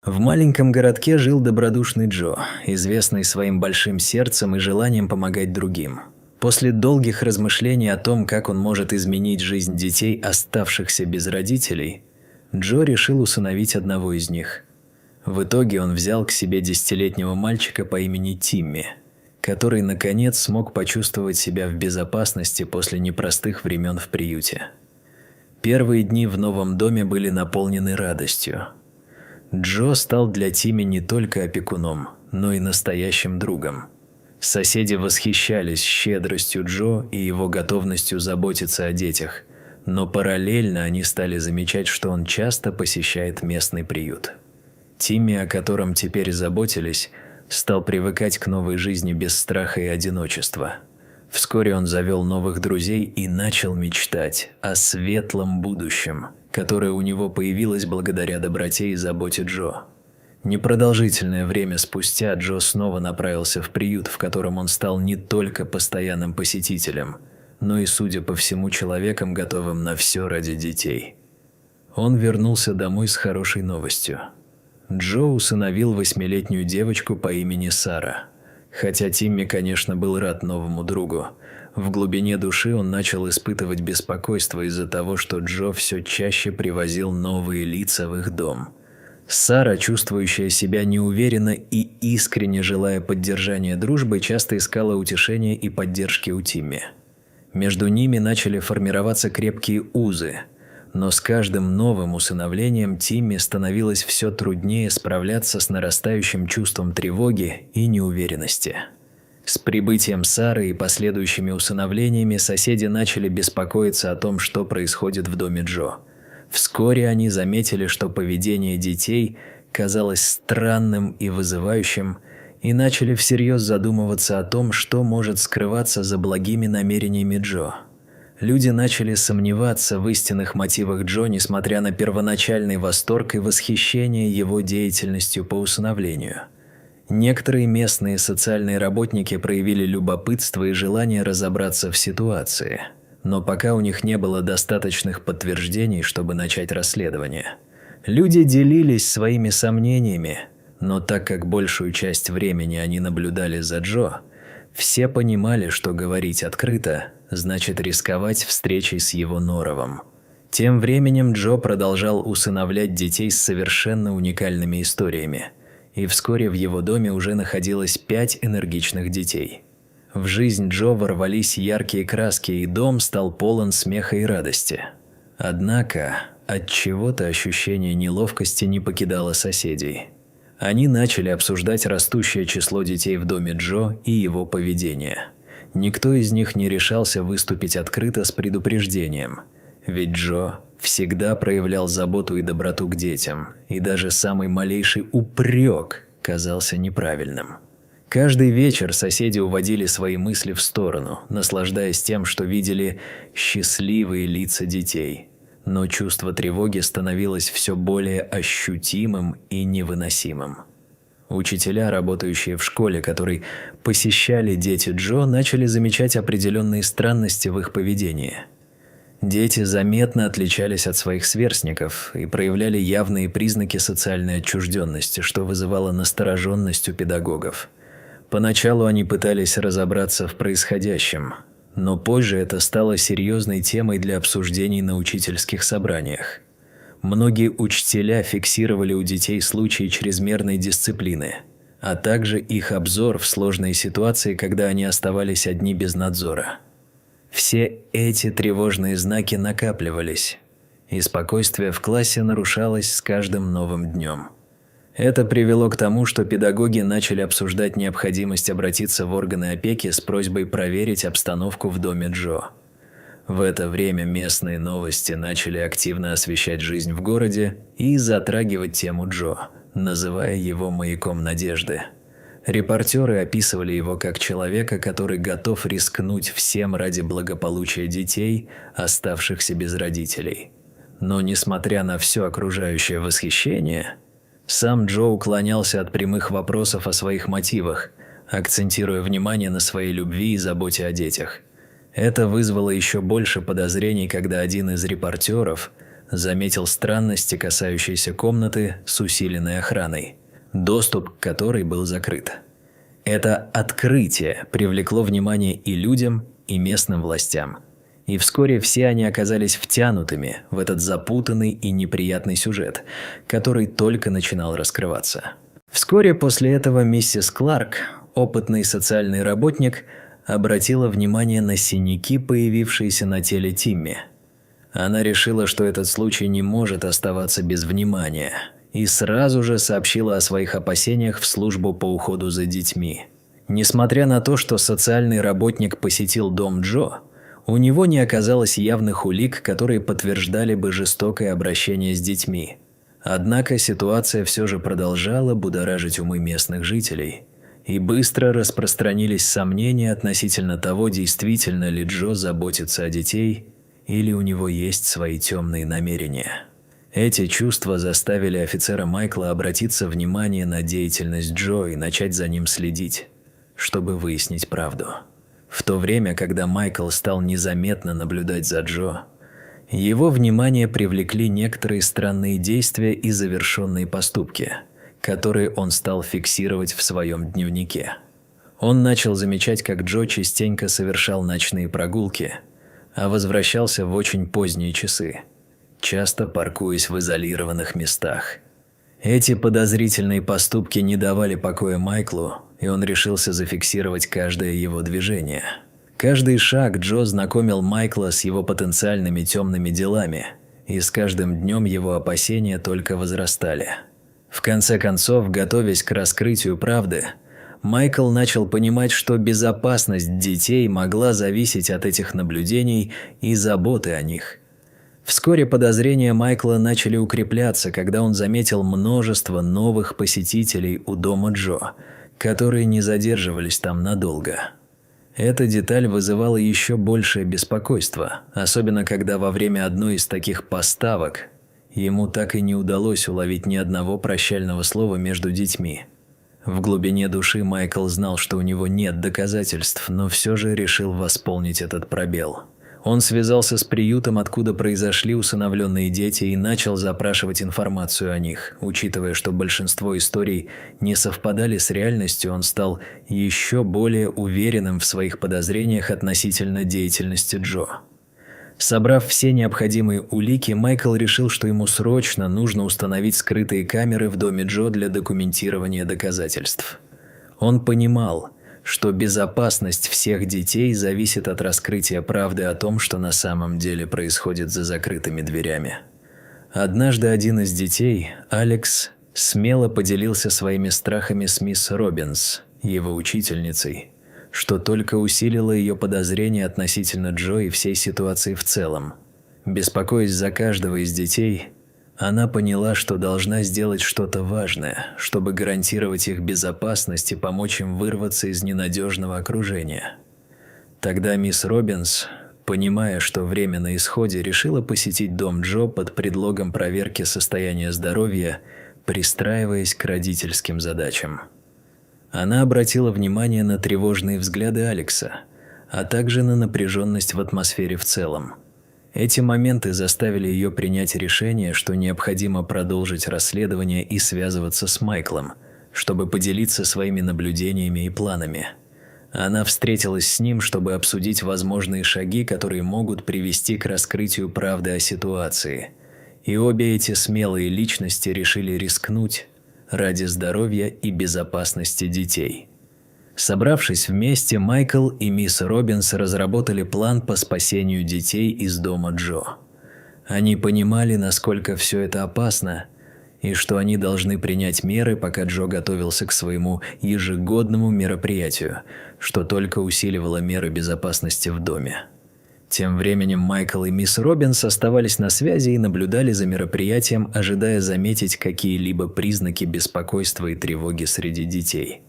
В маленьком городке жил добродушный Джо, известный своим большим сердцем и желанием помогать другим. После долгих размышлений о том, как он может изменить жизнь детей, оставшихся без родителей, Джо решил усыновить одного из них. В итоге он взял к себе 10-летнего мальчика по имени Тимми, который наконец смог почувствовать себя в безопасности после непростых времен в приюте. Первые дни в новом доме были наполнены радостью. Джо стал для Тимми не только опекуном, но и настоящим другом. Соседи восхищались щедростью Джо и его готовностью заботиться о детях, но параллельно они стали замечать, что он часто посещает местный приют. Тимми, о котором теперь заботились, стал привыкать к новой жизни без страха и одиночества. Вскоре он завел новых друзей и начал мечтать о светлом будущем, которое у него появилось благодаря доброте и заботе Джо. Непродолжительное время спустя Джо снова направился в приют, в котором он стал не только постоянным посетителем, но и, судя по всему, человеком, готовым на все ради детей. Он вернулся домой с хорошей новостью. Джо усыновил 8-летнюю девочку по имени Сара. Хотя Тимми, конечно, был рад новому другу, в глубине души он начал испытывать беспокойство из-за того, что Джо все чаще привозил новые лица в их дом. Сара, чувствующая себя неуверенно и искренне желая поддержания дружбы, часто искала утешения и поддержки у Тимми. Между ними начали формироваться крепкие узы, но с каждым новым усыновлением Тимми становилось все труднее справляться с нарастающим чувством тревоги и неуверенности. С прибытием Сары и последующими усыновлениями соседи начали беспокоиться о том, что происходит в доме Джо. Вскоре они заметили, что поведение детей казалось странным и вызывающим, и начали всерьез задумываться о том, что может скрываться за благими намерениями Джо. Люди начали сомневаться в истинных мотивах Джо, несмотря на первоначальный восторг и восхищение его деятельностью по усыновлению. Некоторые местные социальные работники проявили любопытство и желание разобраться в ситуации, но пока у них не было достаточных подтверждений, чтобы начать расследование. Люди делились своими сомнениями, но так как большую часть времени они наблюдали за Джо, все понимали, что говорить открыто значит рисковать встречей с его норовом. Тем временем Джо продолжал усыновлять детей с совершенно уникальными историями, и вскоре в его доме уже находилось 5 энергичных детей. В жизнь Джо ворвались яркие краски, и дом стал полон смеха и радости. Однако от чего-то ощущение неловкости не покидало соседей. Они начали обсуждать растущее число детей в доме Джо и его поведение. Никто из них не решался выступить открыто с предупреждением, ведь Джо всегда проявлял заботу и доброту к детям, и даже самый малейший упрек казался неправильным. Каждый вечер соседи уводили свои мысли в сторону, наслаждаясь тем, что видели счастливые лица детей. Но чувство тревоги становилось все более ощутимым и невыносимым. Учителя, работающие в школе, которые посещали дети Джо, начали замечать определенные странности в их поведении. Дети заметно отличались от своих сверстников и проявляли явные признаки социальной отчужденности, что вызывало настороженность у педагогов. Поначалу они пытались разобраться в происходящем, но позже это стало серьезной темой для обсуждений на учительских собраниях. Многие учителя фиксировали у детей случаи чрезмерной дисциплины, а также их обзор в сложные ситуации, когда они оставались одни без надзора. Все эти тревожные знаки накапливались, и спокойствие в классе нарушалось с каждым новым днем. Это привело к тому, что педагоги начали обсуждать необходимость обратиться в органы опеки с просьбой проверить обстановку в доме Джо. В это время местные новости начали активно освещать жизнь в городе и затрагивать тему Джо, называя его маяком надежды. Репортеры описывали его как человека, который готов рискнуть всем ради благополучия детей, оставшихся без родителей. Но несмотря на все окружающее восхищение, сам Джо уклонялся от прямых вопросов о своих мотивах, акцентируя внимание на своей любви и заботе о детях. Это вызвало еще больше подозрений, когда один из репортеров заметил странности, касающиеся комнаты с усиленной охраной, доступ к которой был закрыт. Это открытие привлекло внимание и людям, и местным властям. И вскоре все они оказались втянутыми в этот запутанный и неприятный сюжет, который только начинал раскрываться. Вскоре после этого миссис Кларк, опытный социальный работник, обратила внимание на синяки, появившиеся на теле Тимми. Она решила, что этот случай не может оставаться без внимания, и сразу же сообщила о своих опасениях в службу по уходу за детьми. Несмотря на то, что социальный работник посетил дом Джо, у него не оказалось явных улик, которые подтверждали бы жестокое обращение с детьми. Однако ситуация все же продолжала будоражить умы местных жителей, и быстро распространились сомнения относительно того, действительно ли Джо заботится о детей или у него есть свои темные намерения. Эти чувства заставили офицера Майкла обратиться внимание на деятельность Джо и начать за ним следить, чтобы выяснить правду. В то время, когда Майкл стал незаметно наблюдать за Джо, его внимание привлекли некоторые странные действия и завершенные поступки, которые он стал фиксировать в своем дневнике. Он начал замечать, как Джо частенько совершал ночные прогулки, а возвращался в очень поздние часы, часто паркуясь в изолированных местах. Эти подозрительные поступки не давали покоя Майклу, и он решился зафиксировать каждое его движение. Каждый шаг Джо знакомил Майкла с его потенциальными темными делами, и с каждым днем его опасения только возрастали. В конце концов, готовясь к раскрытию правды, Майкл начал понимать, что безопасность детей могла зависеть от этих наблюдений и заботы о них. Вскоре подозрения Майкла начали укрепляться, когда он заметил множество новых посетителей у дома Джо, которые не задерживались там надолго. Эта деталь вызывала еще большее беспокойство, особенно когда во время одной из таких поставок ему так и не удалось уловить ни одного прощального слова между детьми. В глубине души Майкл знал, что у него нет доказательств, но все же решил восполнить этот пробел. Он связался с приютом, откуда произошли усыновленные дети, и начал запрашивать информацию о них. Учитывая, что большинство историй не совпадали с реальностью, он стал еще более уверенным в своих подозрениях относительно деятельности Джо. Собрав все необходимые улики, Майкл решил, что ему срочно нужно установить скрытые камеры в доме Джо для документирования доказательств. Он понимал, что безопасность всех детей зависит от раскрытия правды о том, что на самом деле происходит за закрытыми дверями. Однажды один из детей, Алекс, смело поделился своими страхами с мисс Робинс, его учительницей, что только усилило ее подозрения относительно Джо и всей ситуации в целом. Беспокоясь за каждого из детей, она поняла, что должна сделать что-то важное, чтобы гарантировать их безопасность и помочь им вырваться из ненадежного окружения. Тогда мисс Робинс, понимая, что время на исходе, решила посетить дом Джо под предлогом проверки состояния здоровья, пристраиваясь к родительским задачам. Она обратила внимание на тревожные взгляды Алекса, а также на напряженность в атмосфере в целом. Эти моменты заставили ее принять решение, что необходимо продолжить расследование и связываться с Майклом, чтобы поделиться своими наблюдениями и планами. Она встретилась с ним, чтобы обсудить возможные шаги, которые могут привести к раскрытию правды о ситуации. И обе эти смелые личности решили рискнуть ради здоровья и безопасности детей. Собравшись вместе, Майкл и мисс Робинс разработали план по спасению детей из дома Джо. Они понимали, насколько все это опасно, и что они должны принять меры, пока Джо готовился к своему ежегодному мероприятию, что только усиливало меры безопасности в доме. Тем временем Майкл и мисс Робинс оставались на связи и наблюдали за мероприятием, ожидая заметить какие-либо признаки беспокойства и тревоги среди детей.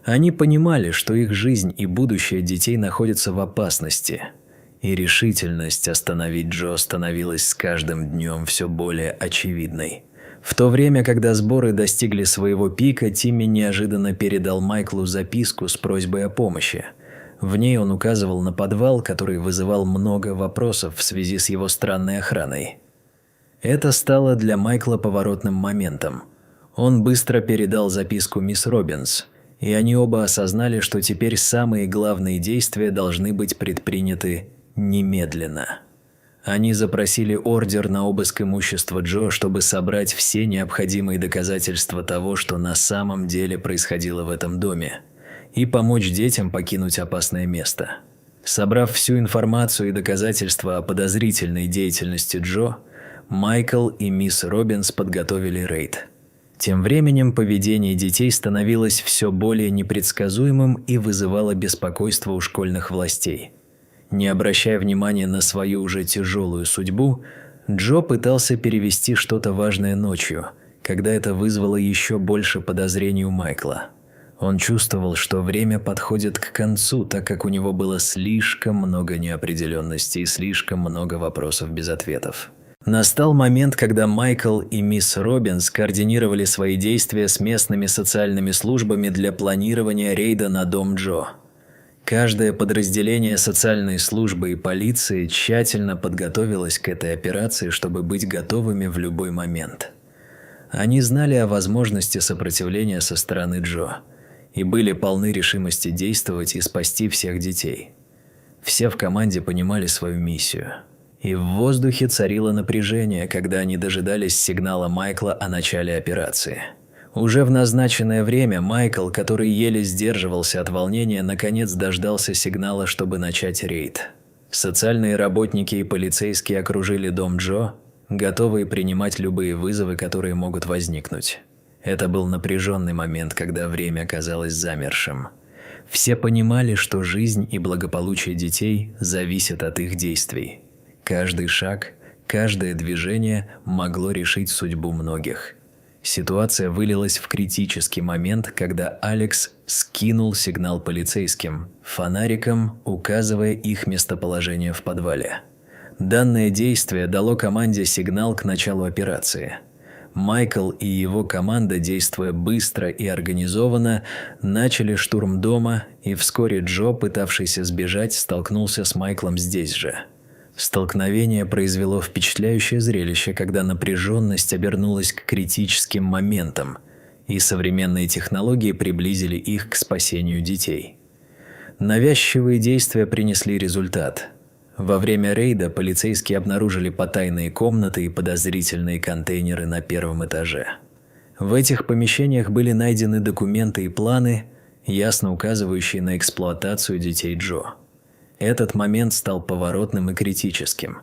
Они понимали, что их жизнь и будущее детей находятся в опасности, и решительность остановить Джо становилась с каждым днем все более очевидной. В то время, когда сборы достигли своего пика, Тимми неожиданно передал Майклу записку с просьбой о помощи. В ней он указывал на подвал, который вызывал много вопросов в связи с его странной охраной. Это стало для Майкла поворотным моментом. Он быстро передал записку мисс Робинс, и они оба осознали, что теперь самые главные действия должны быть предприняты немедленно. Они запросили ордер на обыск имущества Джо, чтобы собрать все необходимые доказательства того, что на самом деле происходило в этом доме, и помочь детям покинуть опасное место. Собрав всю информацию и доказательства о подозрительной деятельности Джо, Майкл и мисс Робинс подготовили рейд. Тем временем поведение детей становилось все более непредсказуемым и вызывало беспокойство у школьных властей. Не обращая внимания на свою уже тяжелую судьбу, Джо пытался перевести что-то важное ночью, когда это вызвало еще больше подозрений у Майкла. Он чувствовал, что время подходит к концу, так как у него было слишком много неопределенности и слишком много вопросов без ответов. Настал момент, когда Майкл и мисс Робинс координировали свои действия с местными социальными службами для планирования рейда на дом Джо. Каждое подразделение социальной службы и полиции тщательно подготовилось к этой операции, чтобы быть готовыми в любой момент. Они знали о возможности сопротивления со стороны Джо и были полны решимости действовать и спасти всех детей. Все в команде понимали свою миссию. И в воздухе царило напряжение, когда они дожидались сигнала Майкла о начале операции. Уже в назначенное время Майкл, который еле сдерживался от волнения, наконец дождался сигнала, чтобы начать рейд. Социальные работники и полицейские окружили дом Джо, готовые принимать любые вызовы, которые могут возникнуть. Это был напряженный момент, когда время казалось замершим. Все понимали, что жизнь и благополучие детей зависят от их действий. Каждый шаг, каждое движение могло решить судьбу многих. Ситуация вылилась в критический момент, когда Алекс скинул сигнал полицейским, фонариком указывая их местоположение в подвале. Данное действие дало команде сигнал к началу операции. Майкл и его команда, действуя быстро и организованно, начали штурм дома, и вскоре Джо, пытавшийся сбежать, столкнулся с Майклом здесь же. Столкновение произвело впечатляющее зрелище, когда напряженность обернулась к критическим моментам, и современные технологии приблизили их к спасению детей. Навязчивые действия принесли результат. Во время рейда полицейские обнаружили потайные комнаты и подозрительные контейнеры на первом этаже. В этих помещениях были найдены документы и планы, ясно указывающие на эксплуатацию детей Джо. Этот момент стал поворотным и критическим.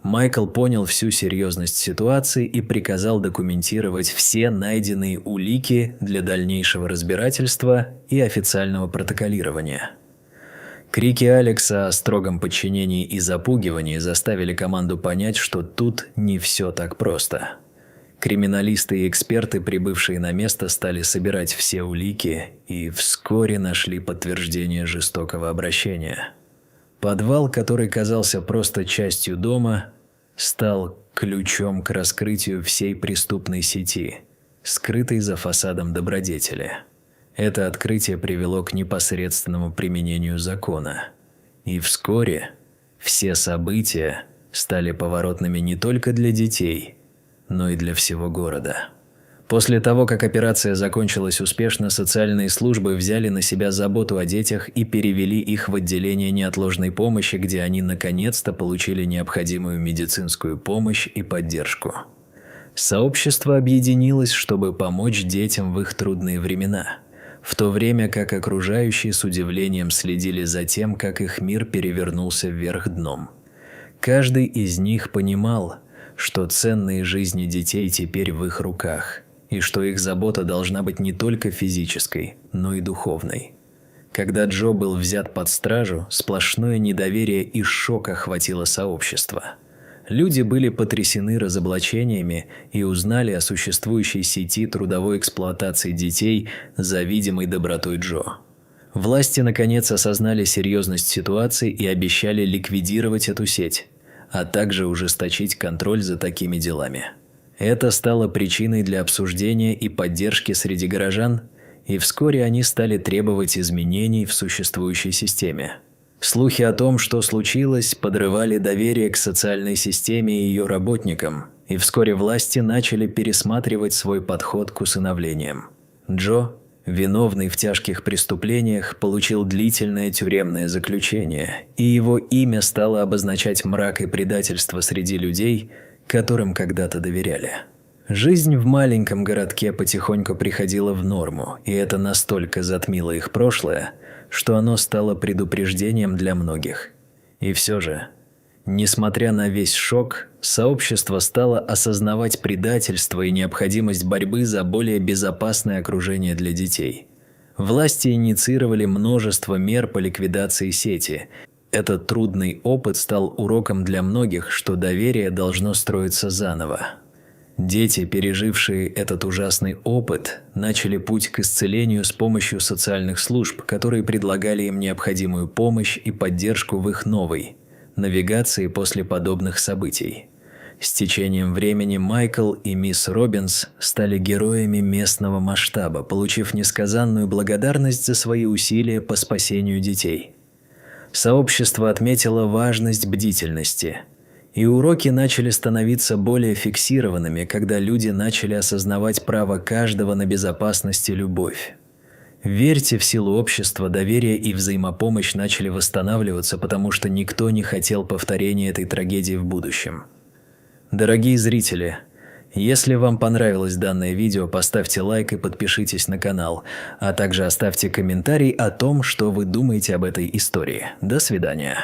Майкл понял всю серьезность ситуации и приказал документировать все найденные улики для дальнейшего разбирательства и официального протоколирования. Крики Алекса о строгом подчинении и запугивании заставили команду понять, что тут не все так просто. Криминалисты и эксперты, прибывшие на место, стали собирать все улики и вскоре нашли подтверждение жестокого обращения. Подвал, который казался просто частью дома, стал ключом к раскрытию всей преступной сети, скрытой за фасадом добродетели. Это открытие привело к непосредственному применению закона. И вскоре все события стали поворотными не только для детей, но и для всего города. После того, как операция закончилась успешно, социальные службы взяли на себя заботу о детях и перевели их в отделение неотложной помощи, где они наконец-то получили необходимую медицинскую помощь и поддержку. Сообщество объединилось, чтобы помочь детям в их трудные времена, в то время как окружающие с удивлением следили за тем, как их мир перевернулся вверх дном. Каждый из них понимал, что ценные жизни детей теперь в их руках, и что их забота должна быть не только физической, но и духовной. Когда Джо был взят под стражу, сплошное недоверие и шок охватило сообщество. Люди были потрясены разоблачениями и узнали о существующей сети трудовой эксплуатации детей за видимой добротой Джо. Власти наконец осознали серьезность ситуации и обещали ликвидировать эту сеть, а также ужесточить контроль за такими делами. Это стало причиной для обсуждения и поддержки среди горожан, и вскоре они стали требовать изменений в существующей системе. Слухи о том, что случилось, подрывали доверие к социальной системе и ее работникам, и вскоре власти начали пересматривать свой подход к усыновлениям. Джо, виновный в тяжких преступлениях, получил длительное тюремное заключение, и его имя стало обозначать мрак и предательство среди людей, которым когда-то доверяли. Жизнь в маленьком городке потихоньку приходила в норму, и это настолько затмило их прошлое, что оно стало предупреждением для многих. И все же, несмотря на весь шок, сообщество стало осознавать предательство и необходимость борьбы за более безопасное окружение для детей. Власти инициировали множество мер по ликвидации сети. Этот трудный опыт стал уроком для многих, что доверие должно строиться заново. Дети, пережившие этот ужасный опыт, начали путь к исцелению с помощью социальных служб, которые предлагали им необходимую помощь и поддержку в их новой навигации после подобных событий. С течением времени Майкл и мисс Робинс стали героями местного масштаба, получив несказанную благодарность за свои усилия по спасению детей. Сообщество отметило важность бдительности, и уроки начали становиться более фиксированными, когда люди начали осознавать право каждого на безопасность и любовь. Верьте в силу общества, доверие и взаимопомощь начали восстанавливаться, потому что никто не хотел повторения этой трагедии в будущем. Дорогие зрители, если вам понравилось данное видео, поставьте лайк и подпишитесь на канал, а также оставьте комментарий о том, что вы думаете об этой истории. До свидания.